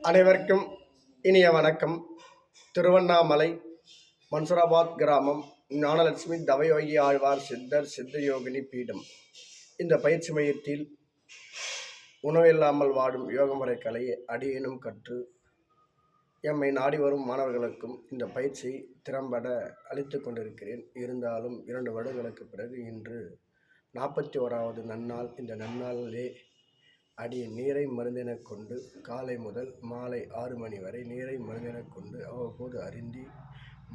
அனைவருக்கும் இனிய வணக்கம். திருவண்ணாமலை மன்சூராபாத் கிராமம் ஞானலட்சுமி தவயோகி ஆழ்வார் சித்தர் சித்தயோகினி பீடம். இந்த பயிற்சி மையத்தில் உணவில்லாமல் வாடும் யோகமுறை கலையை அடியேனும் கற்று எம்மை நாடி வரும் மாணவர்களுக்கும் இந்த பயிற்சியை திறம்பட அளித்து கொண்டிருக்கிறேன். இருந்தாலும் 2 வருடங்களுக்கு பிறகு இன்று 41வது நன்னாள். இந்த நன்னாளிலே நீரை மருந்தென கொண்டு காலை முதல் மாலை 6 மணி வரை நீரை மருந்தென கொண்டு அவ்வப்போது அருந்தி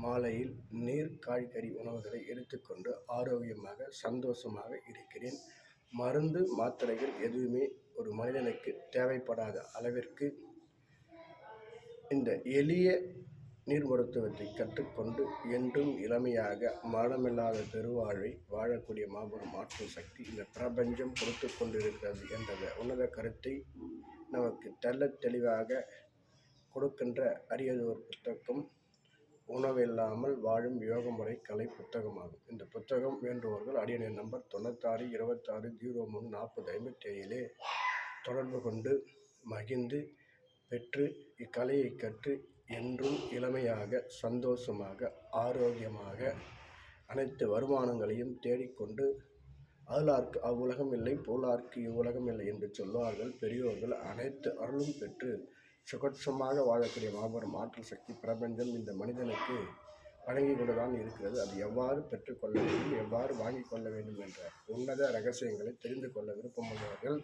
மாலையில் நீர் காய்கறி உணவுகளை எடுத்துக்கொண்டு ஆரோக்கியமாக சந்தோஷமாக இருக்கிறேன். மருந்து மாத்திரைகள் எதுவுமே ஒரு மனிதனுக்கு தேவைப்படாத அளவிற்கு இந்த எளிய நீர் மருத்துவத்தை கற்றுக்கொண்டு என்றும் இளமையாக மரணமில்லாத பெருவாழ்வை வாழக்கூடிய மாபெரும் ஆற்றல் சக்தி இந்த பிரபஞ்சம் கொடுத்து கொண்டிருக்கிறது என்ற உன்னத கருத்தை நமக்கு தெளிவாக கொடுக்கின்ற அரியதொரு புத்தகம் உணவில்லாமல் வாழும் யோக முறை கலை புத்தகமாகும். இந்த புத்தகம் வேண்டுபவர்கள் அடியனின் நம்பர் 96 26 03 40 57 தொடர்பு கொண்டு மகிழ்ந்து பெற்று இக்கலையை கற்று என்றும் இளமையாக சந்தோஷமாக ஆரோக்கியமாக அனைத்து வருமானங்களையும் தேடிக்கொண்டு அருளார்க்கு அவ்வுலகம் இல்லை போலார்க்கு இவ்வுலகம் இல்லை என்று சொல்வார்கள் பெரியோர்கள். அனைத்து அருளும் பெற்று சுகட்சமாக வாழக்கூடிய மாபெரும் ஆற்றல் சக்தி பிரபஞ்சம் இந்த மனிதனுக்கு வழங்கி கொண்டுதான் இருக்கிறது. அது எவ்வாறு பெற்றுக்கொள்ள வேண்டும், எவ்வாறு வாங்கிக் கொள்ள வேண்டும் என்ற உன்னத ரகசியங்களை தெரிந்து கொள்ள விருப்பமுள்ளவர்கள்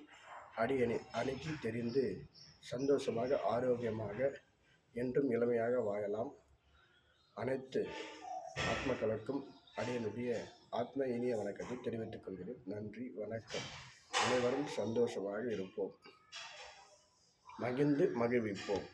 அடியனை அணுகி தெரிந்து சந்தோஷமாக ஆரோக்கியமாக என்றும் இளமையாக வாழலாம். அனைத்து ஆத்மக்களுக்கும் அடியனுடைய ஆத்ம இனிய வணக்கத்தை தெரிவித்துக் கொள்கிறேன். நன்றி, வணக்கம். அனைவரும் சந்தோஷமாக இருப்போம், மகிழ்ந்து மகிழ்விப்போம்.